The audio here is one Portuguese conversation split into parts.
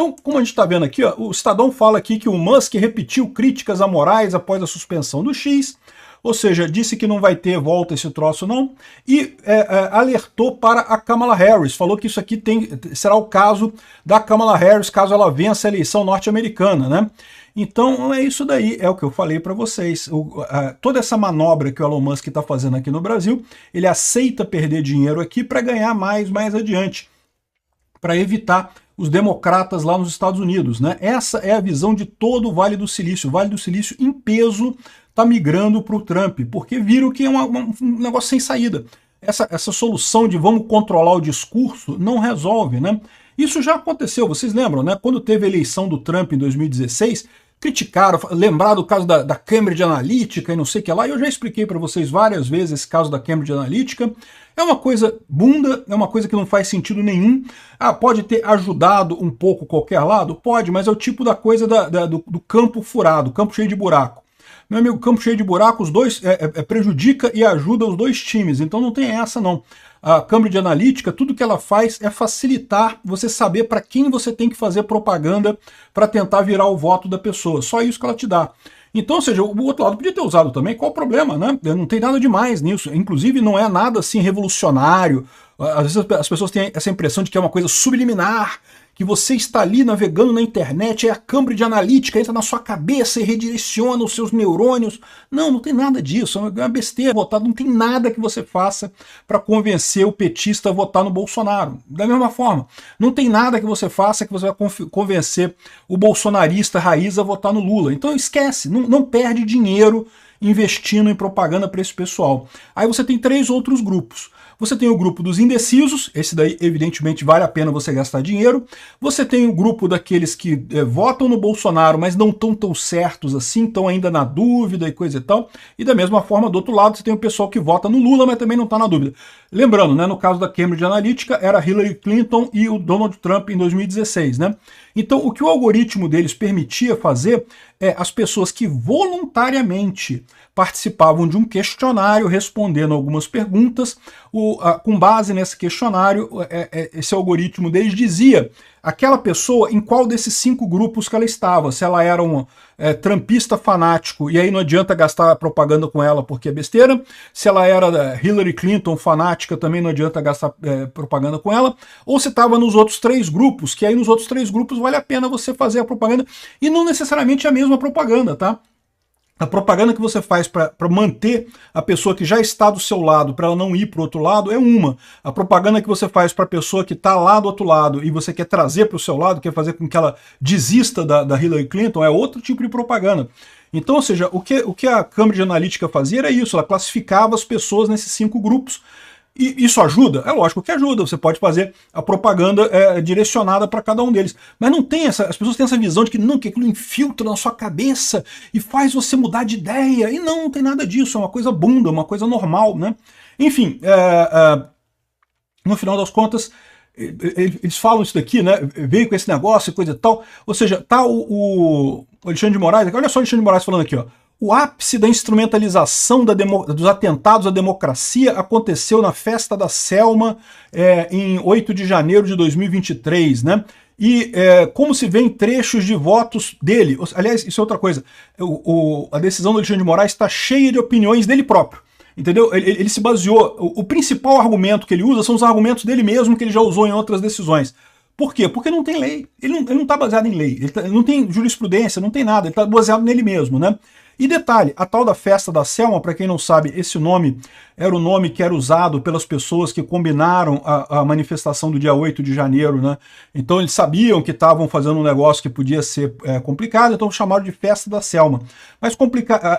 Então, como a gente está vendo aqui, ó, o Estadão fala aqui que o Musk repetiu críticas a Moraes após a suspensão do X, ou seja, disse que não vai ter volta esse troço não, e alertou para a Kamala Harris, falou que isso aqui será o caso da Kamala Harris caso ela vença a eleição norte-americana, né? Então é isso daí, é o que eu falei para vocês. Toda essa manobra que o Elon Musk está fazendo aqui no Brasil, ele aceita perder dinheiro aqui para ganhar mais adiante, para evitar os democratas lá nos Estados Unidos, né? Essa é a visão de todo o Vale do Silício. O Vale do Silício, em peso, está migrando para o Trump, porque viram que é um negócio sem saída. Essa solução de vamos controlar o discurso não resolve, né? Isso já aconteceu, vocês lembram, né? Quando teve a eleição do Trump em 2016, criticaram, lembraram do caso da Cambridge Analytica e não sei o que lá, e eu já expliquei para vocês várias vezes esse caso da Cambridge Analytica. É uma coisa bunda, é uma coisa que não faz sentido nenhum. Pode ter ajudado um pouco qualquer lado? Pode, mas é o tipo da coisa do campo furado, campo cheio de buraco. Meu amigo, campo cheio de buraco, os dois prejudica e ajuda os dois times, então não tem essa não. A Cambridge Analytica, tudo que ela faz é facilitar você saber para quem você tem que fazer propaganda para tentar virar o voto da pessoa. Só isso que ela te dá. Então, ou seja, o outro lado podia ter usado também, qual o problema, né? Não tem nada demais nisso. Inclusive, não é nada assim revolucionário. Às vezes as pessoas têm essa impressão de que é uma coisa subliminar, que você está ali navegando na internet, é a Cambridge Analytica, entra na sua cabeça e redireciona os seus neurônios. Não tem nada disso, é uma besteira votar, não tem nada que você faça para convencer o petista a votar no Bolsonaro. Da mesma forma, não tem nada que você faça que você vai convencer o bolsonarista raiz a votar no Lula. Então esquece, não perde dinheiro investindo em propaganda para esse pessoal. Aí você tem 3 outros grupos. Você tem o grupo dos indecisos, esse daí evidentemente vale a pena você gastar dinheiro. Você tem o grupo daqueles que votam no Bolsonaro, mas não estão tão certos assim, estão ainda na dúvida e coisa e tal. E da mesma forma, do outro lado, você tem o pessoal que vota no Lula, mas também não está na dúvida. Lembrando, né, no caso da Cambridge Analytica, era Hillary Clinton e o Donald Trump em 2016, né? Então, o que o algoritmo deles permitia fazer é as pessoas que voluntariamente participavam de um questionário respondendo algumas perguntas, com base nesse questionário, esse algoritmo deles dizia aquela pessoa em qual desses 5 grupos que ela estava, se ela era um trumpista fanático, e aí não adianta gastar propaganda com ela porque é besteira, se ela era Hillary Clinton fanática, também não adianta gastar propaganda com ela, ou se estava nos outros 3 grupos, que aí nos outros 3 grupos vale a pena você fazer a propaganda, e não necessariamente a mesma propaganda, tá? A propaganda que você faz para manter a pessoa que já está do seu lado, para ela não ir para o outro lado, é uma. A propaganda que você faz para a pessoa que está lá do outro lado e você quer trazer para o seu lado, quer fazer com que ela desista da Hillary Clinton, é outro tipo de propaganda. Então, ou seja, o que a Cambridge Analytica fazia era isso, ela classificava as pessoas nesses 5 grupos. E isso ajuda? É lógico que ajuda, você pode fazer a propaganda direcionada para cada um deles. Mas não tem as pessoas têm essa visão de que não, que aquilo infiltra na sua cabeça e faz você mudar de ideia. E não tem nada disso, é uma coisa bunda, uma coisa normal, né? Enfim, no final das contas, eles falam isso daqui, né? Veio com esse negócio e coisa e tal. Ou seja, tá o Alexandre de Moraes, olha só o Alexandre de Moraes falando aqui, ó. O ápice da instrumentalização dos atentados à democracia aconteceu na festa da Selma em 8 de janeiro de 2023, né? E como se vê em trechos de votos dele, aliás, isso é outra coisa, a decisão do Alexandre de Moraes está cheia de opiniões dele próprio, entendeu? Ele se baseou, o principal argumento que ele usa são os argumentos dele mesmo que ele já usou em outras decisões. Por quê? Porque não tem lei, ele não está baseado em lei, ele não tem jurisprudência, não tem nada, ele está baseado nele mesmo, né? E detalhe, a tal da festa da Selma, para quem não sabe, esse nome era o nome que era usado pelas pessoas que combinaram a manifestação do dia 8 de janeiro, né? Então eles sabiam que estavam fazendo um negócio que podia ser complicado, então chamaram de festa da Selma. Mas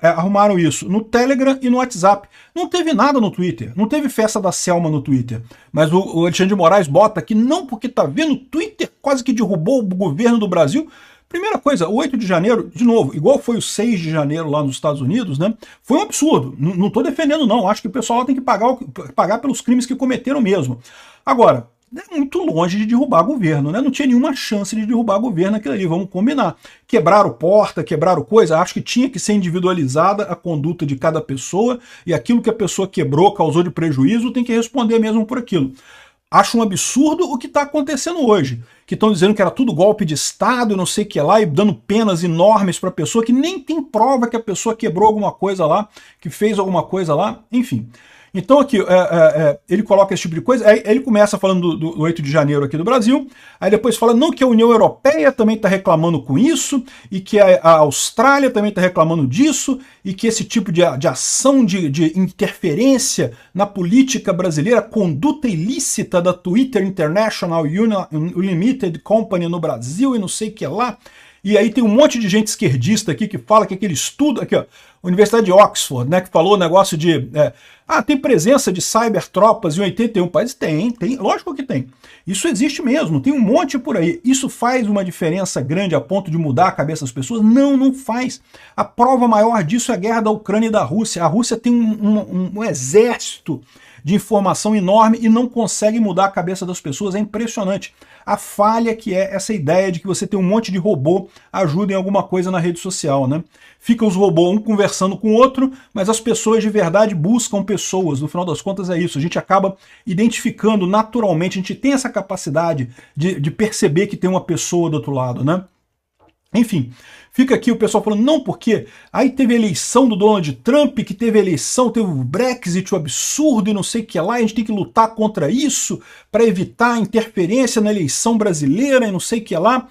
arrumaram isso no Telegram e no WhatsApp. Não teve nada no Twitter, não teve festa da Selma no Twitter. Mas o Alexandre de Moraes bota que não, porque tá vendo, o Twitter quase que derrubou o governo do Brasil. Primeira coisa, o 8 de janeiro, de novo, igual foi o 6 de janeiro lá nos Estados Unidos, né? Foi um absurdo. Não estou defendendo, não. Acho que o pessoal tem que pagar pelos crimes que cometeram mesmo. Agora, é muito longe de derrubar governo, né? Não tinha nenhuma chance de derrubar governo aquilo ali, vamos combinar. Quebraram porta, quebraram coisa, acho que tinha que ser individualizada a conduta de cada pessoa, e aquilo que a pessoa quebrou, causou de prejuízo, tem que responder mesmo por aquilo. Acho um absurdo o que está acontecendo hoje, que estão dizendo que era tudo golpe de Estado e não sei o que lá, e dando penas enormes para a pessoa que nem tem prova que a pessoa quebrou alguma coisa lá, que fez alguma coisa lá, enfim. Então aqui, ele coloca esse tipo de coisa, aí ele começa falando do 8 de janeiro aqui do Brasil, aí depois fala não, que a União Europeia também está reclamando com isso, e que a Austrália também está reclamando disso, e que esse tipo de ação de interferência na política brasileira, conduta ilícita da Twitter International Limited Company no Brasil e não sei o que lá. E aí tem um monte de gente esquerdista aqui que fala que aquele estudo, aqui ó, Universidade de Oxford, né, que falou o negócio de... tem presença de cybertropas em 81 países? Tem, lógico que tem. Isso existe mesmo, tem um monte por aí. Isso faz uma diferença grande a ponto de mudar a cabeça das pessoas? Não, não faz. A prova maior disso é a guerra da Ucrânia e da Rússia. A Rússia tem um exército de informação enorme e não consegue mudar a cabeça das pessoas, é impressionante. A falha que é essa ideia de que você tem um monte de robô ajuda em alguma coisa na rede social, né? Ficam os robôs um conversando com o outro, mas as pessoas de verdade buscam pessoas, no final das contas é isso, a gente acaba identificando naturalmente, a gente tem essa capacidade de perceber que tem uma pessoa do outro lado, né? Enfim, fica aqui o pessoal falando, não, porque aí teve a eleição do Donald Trump, que teve a eleição, teve o Brexit, o absurdo e não sei o que lá, a gente tem que lutar contra isso para evitar a interferência na eleição brasileira e não sei o que lá.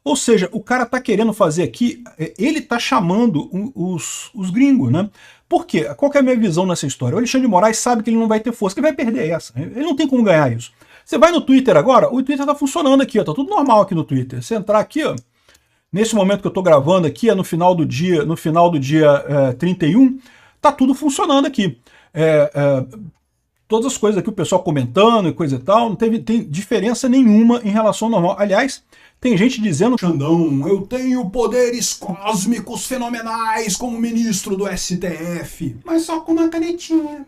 Ou seja, o cara tá querendo fazer aqui, ele tá chamando os gringos, né? Por quê? Qual que é a minha visão nessa história? O Alexandre de Moraes sabe que ele não vai ter força, que ele vai perder essa, ele não tem como ganhar isso. Você vai no Twitter agora, o Twitter tá funcionando aqui, ó, tá tudo normal aqui no Twitter. Você entrar aqui, ó, nesse momento que eu estou gravando aqui, no final do dia 31, tá tudo funcionando aqui. Todas as coisas aqui, o pessoal comentando e coisa e tal, não tem diferença nenhuma em relação ao normal. Aliás, tem gente dizendo, Xandão, eu tenho poderes cósmicos fenomenais como ministro do STF, mas só com uma canetinha.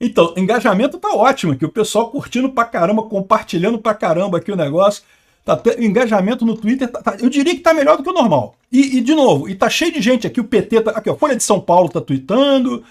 Então, engajamento tá ótimo aqui, o pessoal curtindo pra caramba, compartilhando pra caramba aqui o negócio. O engajamento no Twitter, eu diria que tá melhor do que o normal. E de novo, tá cheio de gente aqui, o PT, aqui ó, Folha de São Paulo tá tweetando,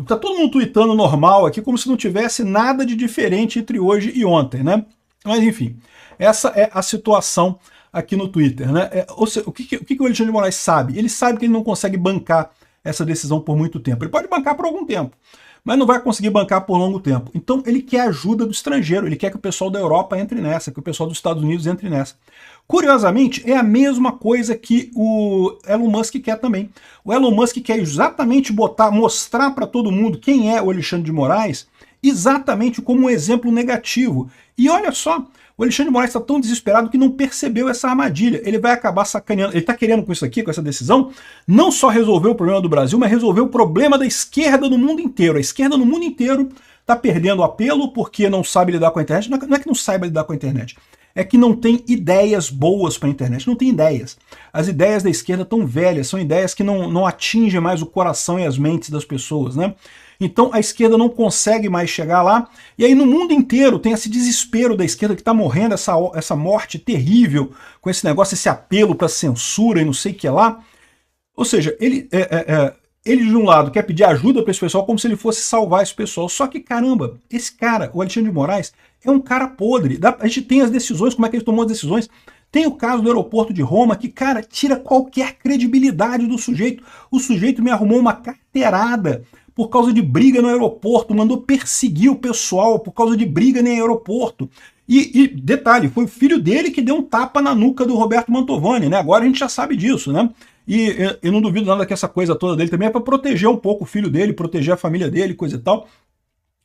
tá todo mundo tweetando normal aqui, como se não tivesse nada de diferente entre hoje e ontem, né? Mas enfim, essa é a situação aqui no Twitter, né? Ou seja, o que o Alexandre de Moraes sabe? Ele sabe que ele não consegue bancar essa decisão por muito tempo. Ele pode bancar por algum tempo, mas não vai conseguir bancar por longo tempo. Então ele quer ajuda do estrangeiro, ele quer que o pessoal da Europa entre nessa, que o pessoal dos Estados Unidos entre nessa. Curiosamente, é a mesma coisa que o Elon Musk quer também. O Elon Musk quer exatamente mostrar para todo mundo quem é o Alexandre de Moraes, exatamente como um exemplo negativo. E olha só, o Alexandre de Moraes está tão desesperado que não percebeu essa armadilha. Ele vai acabar sacaneando. Ele está querendo com isso aqui, com essa decisão, não só resolver o problema do Brasil, mas resolver o problema da esquerda no mundo inteiro. A esquerda no mundo inteiro está perdendo apelo porque não sabe lidar com a internet. Não é que não saiba lidar com a internet, é que não tem ideias boas para a internet. Não tem ideias. As ideias da esquerda estão velhas, são ideias que não atingem mais o coração e as mentes das pessoas, né? Então a esquerda não consegue mais chegar lá, e aí no mundo inteiro tem esse desespero da esquerda que está morrendo, essa morte terrível, com esse negócio, esse apelo para censura e não sei o que lá. Ou seja, ele de um lado quer pedir ajuda para esse pessoal como se ele fosse salvar esse pessoal, só que caramba, esse cara, o Alexandre de Moraes, é um cara podre. A gente tem as decisões, como é que ele tomou as decisões. Tem o caso do aeroporto de Roma, que, cara, tira qualquer credibilidade do sujeito. O sujeito me arrumou uma carteirada por causa de briga no aeroporto, mandou perseguir o pessoal por causa de briga no aeroporto. E detalhe, foi o filho dele que deu um tapa na nuca do Roberto Mantovani, né? Agora a gente já sabe disso, né? E eu não duvido nada que essa coisa toda dele também é para proteger um pouco o filho dele, proteger a família dele, coisa e tal.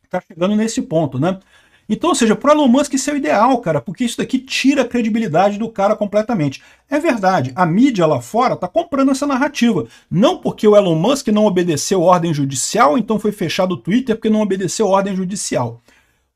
Tá chegando nesse ponto, né? Então, ou seja, pro Elon Musk isso é o ideal, cara, porque isso daqui tira a credibilidade do cara completamente. É verdade, a mídia lá fora tá comprando essa narrativa. Não porque o Elon Musk não obedeceu ordem judicial, então foi fechado o Twitter porque não obedeceu ordem judicial.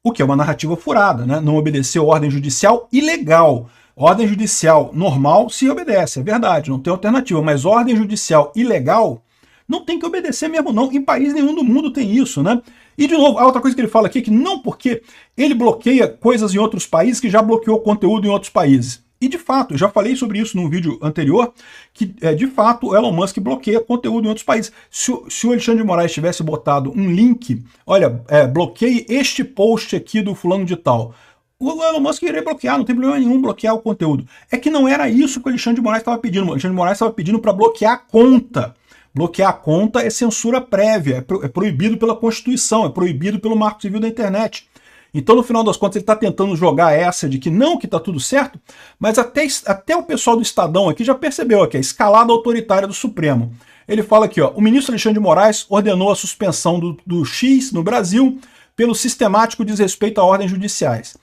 O que é uma narrativa furada, né? Não obedeceu ordem judicial ilegal. Ordem judicial normal se obedece, é verdade, não tem alternativa, mas ordem judicial ilegal não tem que obedecer mesmo não, em país nenhum do mundo tem isso, né? E de novo, a outra coisa que ele fala aqui é que não porque ele bloqueia coisas em outros países que já bloqueou conteúdo em outros países. E de fato, eu já falei sobre isso num vídeo anterior, que de fato o Elon Musk bloqueia conteúdo em outros países. Se o Alexandre de Moraes tivesse botado um link, olha, bloqueie este post aqui do fulano de tal, o Elon Musk iria bloquear, não tem problema nenhum bloquear o conteúdo. É que não era isso que o Alexandre de Moraes estava pedindo. O Alexandre de Moraes estava pedindo para bloquear a conta. Bloquear a conta é censura prévia, é proibido pela Constituição, é proibido pelo Marco Civil da Internet. Então, no final das contas, ele está tentando jogar essa de que não, que está tudo certo, mas até o pessoal do Estadão aqui já percebeu aqui, a escalada autoritária do Supremo. Ele fala aqui, ó, o ministro Alexandre de Moraes ordenou a suspensão do X no Brasil pelo sistemático desrespeito a ordens judiciais.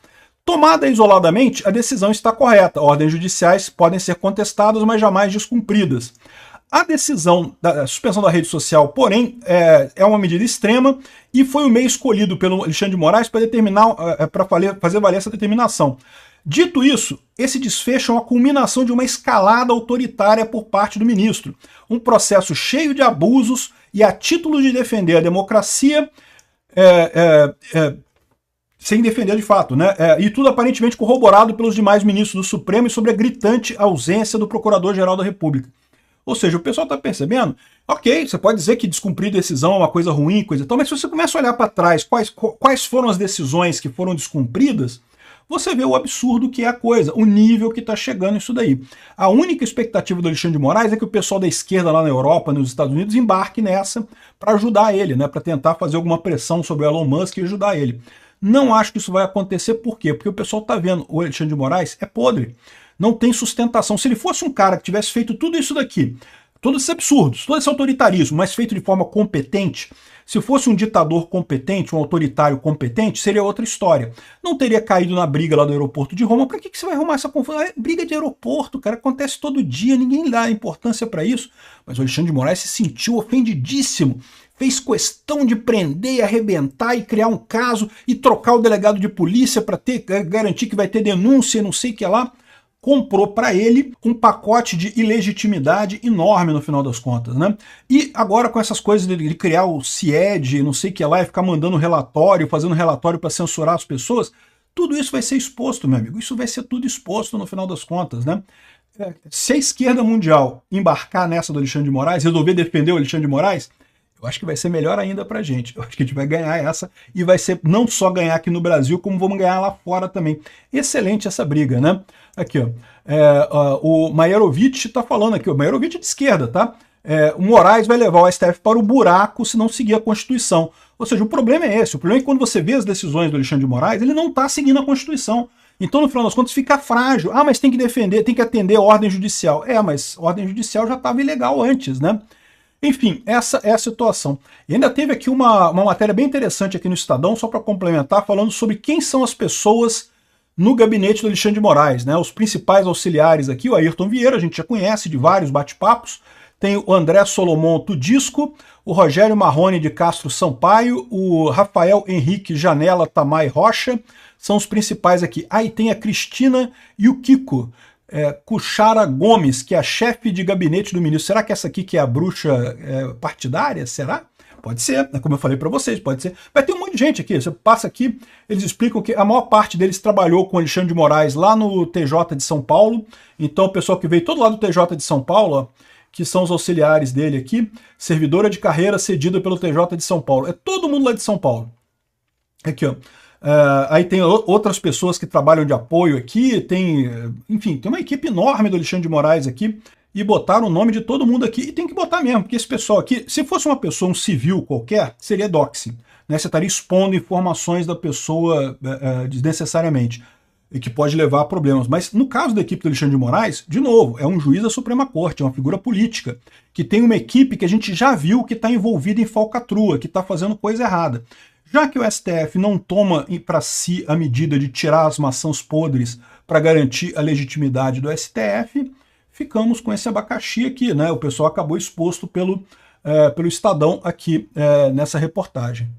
Tomada isoladamente, a decisão está correta. Ordens judiciais podem ser contestadas, mas jamais descumpridas. A decisão da suspensão da rede social, porém, é uma medida extrema e foi o meio escolhido pelo Alexandre de Moraes para fazer valer essa determinação. Dito isso, esse desfecho é uma culminação de uma escalada autoritária por parte do ministro. Um processo cheio de abusos e a título de defender a democracia, sem defender de fato, né? E tudo aparentemente corroborado pelos demais ministros do Supremo e sobre a gritante ausência do Procurador-Geral da República. Ou seja, o pessoal está percebendo, ok, você pode dizer que descumprir decisão é uma coisa ruim, coisa e tal, mas se você começa a olhar para trás quais foram as decisões que foram descumpridas, você vê o absurdo que é a coisa, o nível que está chegando isso daí. A única expectativa do Alexandre de Moraes é que o pessoal da esquerda lá na Europa, nos Estados Unidos, embarque nessa para ajudar ele, né, para tentar fazer alguma pressão sobre o Elon Musk e ajudar ele. Não acho que isso vai acontecer, por quê? Porque o pessoal está vendo, o Alexandre de Moraes é podre. Não tem sustentação. Se ele fosse um cara que tivesse feito tudo isso daqui, todos esses absurdos, todo esse autoritarismo, mas feito de forma competente, se fosse um ditador competente, um autoritário competente, seria outra história. Não teria caído na briga lá do aeroporto de Roma. Para que você vai arrumar essa confusão? Briga de aeroporto, cara, acontece todo dia, ninguém dá importância para isso. Mas o Alexandre de Moraes se sentiu ofendidíssimo. Fez questão de prender e arrebentar e criar um caso e trocar o delegado de polícia para garantir que vai ter denúncia, não sei o que lá. Comprou para ele um pacote de ilegitimidade enorme no final das contas, né? E agora com essas coisas de criar o CIED, não sei o que lá, e ficar mandando relatório, fazendo relatório para censurar as pessoas, tudo isso vai ser exposto, meu amigo. Isso vai ser tudo exposto no final das contas, né? Se a esquerda mundial embarcar nessa do Alexandre de Moraes, resolver defender o Alexandre de Moraes, eu acho que vai ser melhor ainda pra gente. Eu acho que a gente vai ganhar essa e vai ser não só ganhar aqui no Brasil, como vamos ganhar lá fora também. Excelente essa briga, né? Aqui, ó. O Maierovitch tá falando aqui, o Maierovitch é de esquerda, tá? O Moraes vai levar o STF para o buraco se não seguir a Constituição. Ou seja, o problema é esse. O problema é que quando você vê as decisões do Alexandre de Moraes, ele não tá seguindo a Constituição. Então, no final das contas, fica frágil. Ah, mas tem que defender, tem que atender a ordem judicial. Mas a ordem judicial já estava ilegal antes, né? Enfim, essa é a situação. E ainda teve aqui uma matéria bem interessante aqui no Estadão, só para complementar, falando sobre quem são as pessoas no gabinete do Alexandre de Moraes, né? Os principais auxiliares aqui, o Ayrton Vieira, a gente já conhece de vários bate-papos, tem o André Solomon Tudisco, o Rogério Marrone de Castro Sampaio, o Rafael Henrique Janela Tamay Rocha, são os principais aqui. Aí tem a Cristina e o Kiko, Cuchara Gomes, que é a chefe de gabinete do ministro. Será que essa aqui que é a bruxa partidária? Será? Pode ser, como eu falei para vocês, pode ser. Vai ter um monte de gente aqui, você passa aqui, eles explicam que a maior parte deles trabalhou com o Alexandre de Moraes lá no TJ de São Paulo, então o pessoal que veio todo lá do TJ de São Paulo, ó, que são os auxiliares dele aqui, servidora de carreira cedida pelo TJ de São Paulo. É todo mundo lá de São Paulo. Aqui, ó. Aí tem outras pessoas que trabalham de apoio aqui, enfim, tem uma equipe enorme do Alexandre de Moraes aqui, e botaram o nome de todo mundo aqui, e tem que botar mesmo, porque esse pessoal aqui, se fosse uma pessoa, um civil qualquer, seria doxing, né? Você estaria expondo informações da pessoa desnecessariamente, e que pode levar a problemas. Mas no caso da equipe do Alexandre de Moraes, de novo, é um juiz da Suprema Corte, é uma figura política, que tem uma equipe que a gente já viu que está envolvida em falcatrua, que está fazendo coisa errada. Já que o STF não toma para si a medida de tirar as maçãs podres para garantir a legitimidade do STF, ficamos com esse abacaxi aqui, né? O pessoal acabou exposto pelo Estadão aqui nessa reportagem.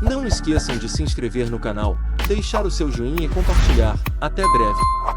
Não esqueçam de se inscrever no canal, deixar o seu joinha e compartilhar. Até breve!